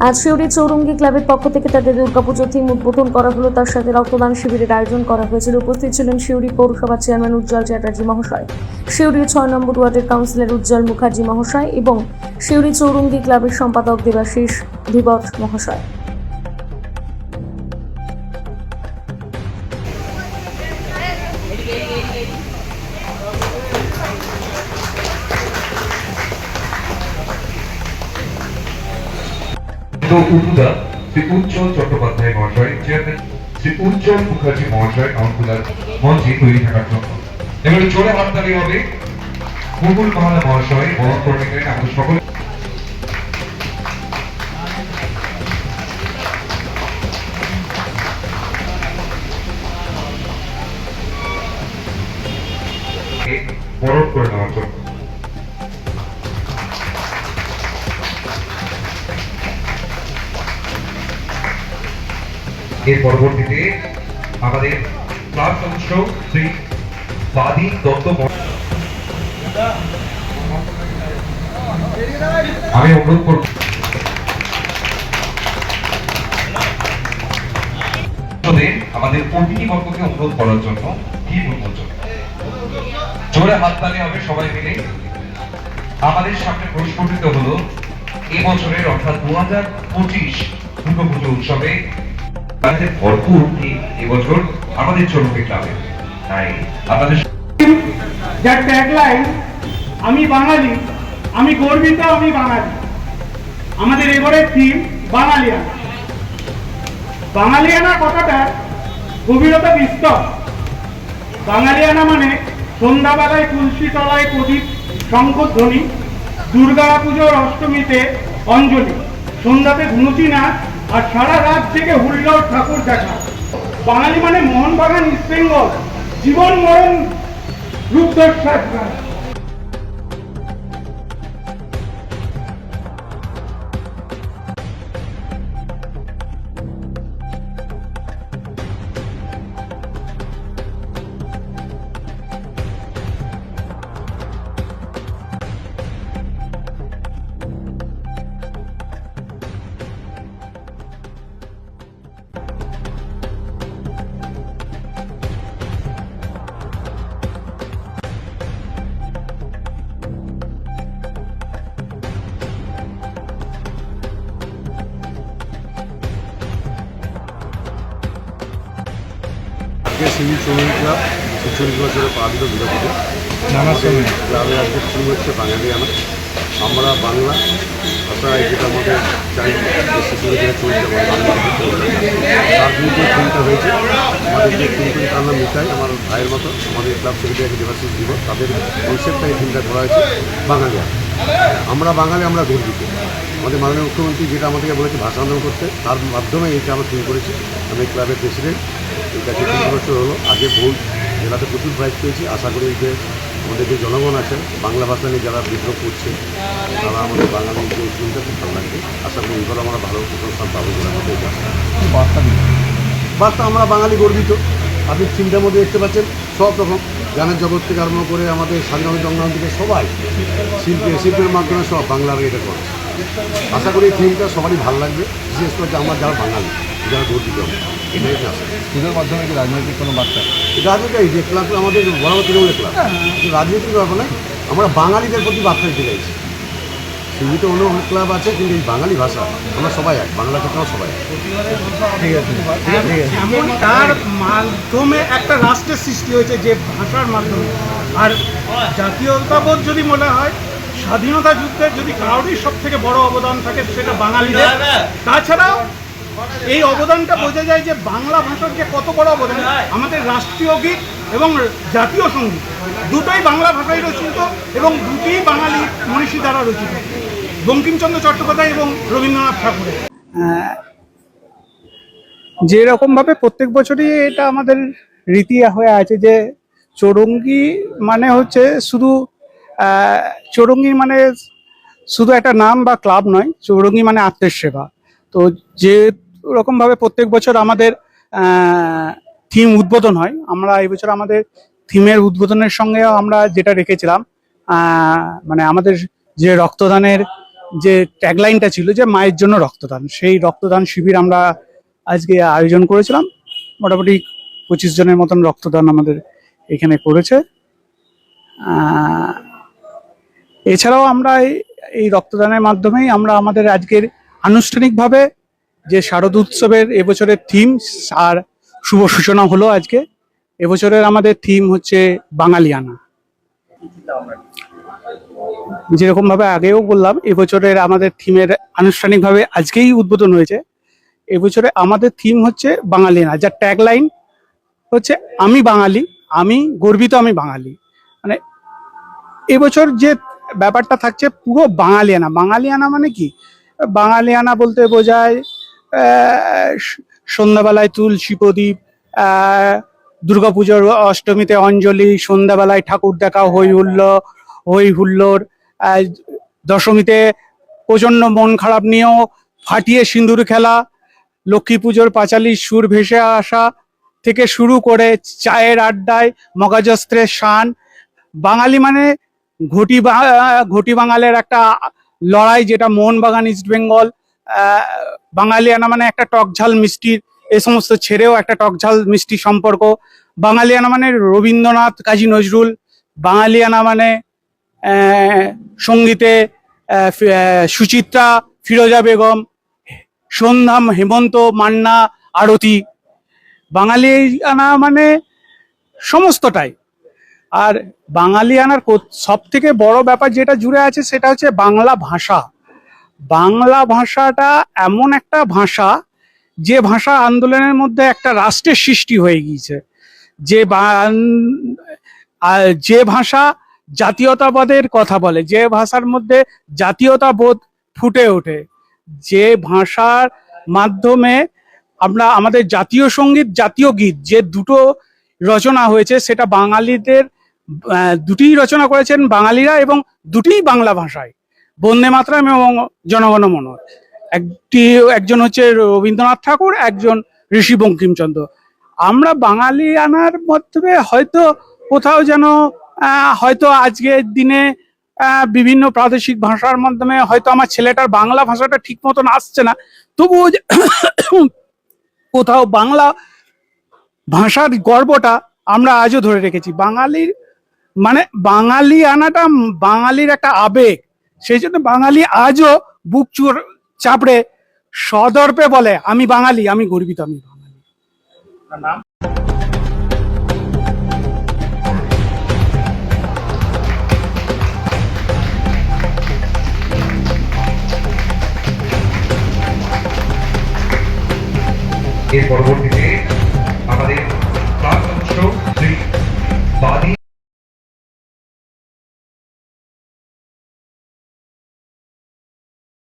আজ শিউরি চৌরঙ্গি ক্লাবের পক্ষ থেকে তাদের দুর্গাপুজোর থিম উদ্বোধন করা হলো। তার সাথে রক্তদান শিবিরের আয়োজন করা হয়েছিল। উপস্থিত ছিলেন শিউরি পৌরসভার চেয়ারম্যান উজ্জ্বল চ্যাটার্জি মহাশয়, শিউরি 6 নম্বর ওয়ার্ডের কাউন্সিলর উজ্জ্বল মুখার্জি মহাশয় এবং শিউরি চৌরঙ্গি ক্লাবের সম্পাদক দেবাশিস ধীবর মহাশয়। উপদা শ্রী উজ্জ্বল চট্টোপাধ্যায় মহাশয়, চেয়ারম্যান শ্রী উজ্জ্বল মুখার্জি মহাশয় কাউন্সিলর মঞ্চে তৈরি থাকার জন্য। এবারে জোরে হাততালি হবে। মুকুল মাহালা মহাশয় বরণ করে নিলেন আমাদের সকলে। বরণ করে নেওয়ার জন্য এর পরবর্তীতে আমাদের ক্লাব সদস্য শ্রী বাদী দত্ত, আমি অনুরোধ করব আমাদের অতিথিবর্গকে অনুরোধ করার জন্য কি উন্মোচন। জোরে হাততালি হবে সবাই মিলে। আমাদের সামনে প্রস্ফুটিত হলো এবছরের অর্থাৎ 2025 দুর্গাপুজো উৎসবে ভরপুর এবছর আমাদের চৌরঙ্গি ক্লাবে। তাই আপনাদের যার ট্যাগলাইন আমি বাঙালি, আমি গর্বিত, আমি বাঙালি। আমাদের এবারের থিম বাঙালিয়ানা। বাঙালিয়ানা কথাটা গভীরতা বিস্তর। বাঙালিয়ানা মানে সন্ধ্যাবেলায় তুলসী তলায় প্রদীপ শঙ্খধ্বনি, দুর্গা পুজোর অষ্টমীতে অঞ্জলি, সন্ধ্যাতে ধুনুচি নাচ আর সারা রাত থেকে হুল্লোড় ঠাকুর দেখা। বাঙালি মানে মোহনবাগান, ইস্ট বেঙ্গল, জীবন মরণ রূপদর্শক। শিউরি চৌরঙ্গি ক্লাব 40 বছরে পা দিল দুর্গাপুজো। নানা সময় ক্লাবে আজকে শুরু হচ্ছে বাঙালিয়ানা। আমরা বাংলা ভাষায় যেটা আমাদের চাই শিশুদের যেটা চলছে তার বিরুদ্ধে থিমটা হয়েছে। আমাদের যে থিমটি তার নাম মিঠাই, আমার ভাইয়ের মতো আমাদের ক্লাব সেক্রেটারি দেবাশিস ধীবর, তাদের কনসেপ্টটা এই থিমটা করা হয়েছে বাঙালিয়ানা। আমরা বাঙালি, আমরা গর্বিত। আমাদের মাননীয় মুখ্যমন্ত্রী যেটা আমাদেরকে বলেছে ভাষা আন্দোলন করতে, তার মাধ্যমে এইটা আমরা থিম করেছি। আমি ক্লাবের প্রেসিডেন্ট। এটা 30 বছর হলো। আগে বহু জেলাতে প্রচুর প্রাইজ পেয়েছি। আশা করি যে আমাদের যে জনগণ আছে বাংলা ভাষা নিয়ে যারা বিদ্রোহ করছে তারা আমাদের বাঙালি যে থিমটা খুব ভালো লাগবে। আশা করি এবার আমরা ভালো প্রশংসা পাবো বলে আমাদের বার্তা। আমরা বাঙালি গর্বিত। আপনি থিমটার মধ্যে দেখতে পাচ্ছেন সব রকম গানের জগৎ থেকে আরম্ভ করে আমাদের স্বাধীনতা সংগ্রাম থেকে সবাই শিল্পের মাধ্যমে সব বাংলার এটা করছে। আশা করি এই থিমটা সবারই ভালো লাগবে, বিশেষ করে আমরা যারা বাঙালি, যারা গর্বিত। পুজোর মাধ্যমে কি রাজনৈতিক কোনো বার্তা? রাজনীতি যে ক্লাব আমাদের বড় তৃণমূলের ক্লাব, রাজনীতির ব্যাপার নয়। আমরা বাঙালিদের প্রতি বার্তা দিতে চাইছি। শিউরিতে অন্য অনেক ক্লাব আছে, কিন্তু এই বাঙালি ভাষা আমরা সবাই এক, বাংলা ক্ষেত্রেও সবাই এক। ঠিক আছে, এমন তার মাধ্যমে একটা রাষ্ট্রের সৃষ্টি হয়েছে যে ভাষার মাধ্যমে। আর জাতীয়তাবোধ যদি মনে হয়, স্বাধীনতা যুদ্ধে যদি কারোরই সব থেকে বড় অবদান থাকে সেটা বাঙালিদের। তাছাড়াও এই অবদানটা বোঝা যায় যে বাংলা ভাষার যে কত বড় অবদান। আমাদের রাষ্ট্রীয় গীত এবং জাতীয় সঙ্গীত দুটোই বাংলা ভাষায় রচিত এবং দুটোই বাঙালি মনীষী দ্বারা রচিত, বঙ্কিমচন্দ্র চট্টোপাধ্যায় এবং রবীন্দ্রনাথ ঠাকুরের। যেরকমভাবে প্রত্যেক বছরই এটা আমাদের রীতি হয়ে আছে যে চৌরঙ্গি মানে হচ্ছে শুধু চৌরঙ্গি মানে শুধু একটা নাম বা ক্লাব নয়, চৌরঙ্গি মানে আত্মের সেবা। তো যে রকমভাবে প্রত্যেক বছর আমাদের থিম উদ্বোধন হয়, আমরা এই বছর আমাদের থিমের উদ্বোধনের সঙ্গে আমরা যেটা রেখেছিলাম মানে আমাদের যে রক্তদানের যে ট্যাগলাইনটা ছিল যে মায়ের জন্য রক্তদান, সেই রক্তদান শিবির আমরা আজকে আয়োজন করেছিলাম। মোটামুটি 25 জনের মতন রক্তদান আমাদের এখানে করেছে। এছাড়াও আমরা এই রক্তদানের মাধ্যমেই আমরা আমাদের আজকের আনুষ্ঠানিকভাবে যে শারদ উৎসবের এবছরের থিম আর শুভ সূচনা হলো। আজকে এবছরের আমাদের থিম হচ্ছে বাঙালিয়ানা। যেরকম ভাবে আগেও বললাম, এবছরের আমাদের থিমের আনুষ্ঠানিকভাবে আজকেই উদ্বোধন হয়েছে। এবছরে আমাদের থিম হচ্ছে বাঙালিয়ানা, যার ট্যাগলাইন হচ্ছে আমি বাঙালি, আমি গর্বিত, আমি বাঙালি। মানে এবছর যে ব্যাপারটা থাকছে পুরো বাঙালিয়ানা। বাঙালিয়ানা মানে কি? বাঙালিয়ানা বলতে বোঝায় সন্ধ্যাবেলায় তুলসী প্রদীপ, দুর্গাপুজোর অষ্টমীতে অঞ্জলি, সন্ধ্যাবেলায় ঠাকুর দেখা, হই হুল্লোড়, দশমীতে প্রচণ্ড মন খারাপ নিয়েও ফাটিয়ে সিঁদুর খেলা, লক্ষ্মী পুজোর পাঁচালির সুর ভেসে আসা থেকে শুরু করে চায়ের আড্ডায় মগাজস্ত্রের শান। বাঙালি মানে ঘটি বাঙালের একটা লড়াই, যেটা মোহনবাগান ইস্ট বেঙ্গল। বাঙালিয়ানা মানে একটা টকঝাল মিষ্টির, এ সমস্ত ছেড়েও একটা টকঝাল মিষ্টি সম্পর্ক। বাঙালিয়ানা মানে রবীন্দ্রনাথ, কাজী নজরুল। বাঙালিয়ানা মানে সঙ্গীতে সুচিত্রা, ফিরোজা বেগম, সন্ধ্যা, হেমন্ত, মান্না, আরতি। বাঙালিয়ানা মানে সমস্তটাই। আর বাঙালিয়ানার সব থেকে বড় ব্যাপার যেটা জুড়ে আছে সেটা হচ্ছে বাংলা ভাষা। বাংলা ভাষাটা এমন একটা ভাষা, যে ভাষা আন্দোলনের মধ্যে একটা রাষ্ট্রের সৃষ্টি হয়ে গিয়েছে। যে ভাষা জাতীয়তাবাদের কথা বলে, যে ভাষার মধ্যে জাতীয়তাবোধ ফুটে ওঠে, যে ভাষার মাধ্যমে আমরা আমাদের জাতীয় সঙ্গীত, জাতীয় গীত যে দুটো রচনা হয়েছে, সেটা বাঙালিদের দুটিই রচনা করেছেন বাঙালিরা, এবং দুটিই বাংলা ভাষায়, বন্দে মাতরম এবং জনগণ মন। একজন হচ্ছে রবীন্দ্রনাথ ঠাকুর, একজন ঋষি বঙ্কিমচন্দ্র। আমরা বাঙালিয়ানার মধ্যে হয়তো কোথাও যেন হয়তো আজকের দিনে বিভিন্ন প্রাদেশিক ভাষার মাধ্যমে হয়তো আমার ছেলেটার বাংলা ভাষাটা ঠিক মতন আসছে না, তবুও কোথাও বাংলা ভাষার গর্বটা আমরা আজও ধরে রেখেছি। বাঙালির মানে বাঙালিয়ানাটা বাঙালির একটা আবেগ, সেই জন্য বাঙালি আজও বুক চাপড়ে সদর্পে বলে আমি বাঙালি, আমি গর্বিত, আমি বাঙালি। এর পরবর্তীতে আমাদের ক্লাস অংশ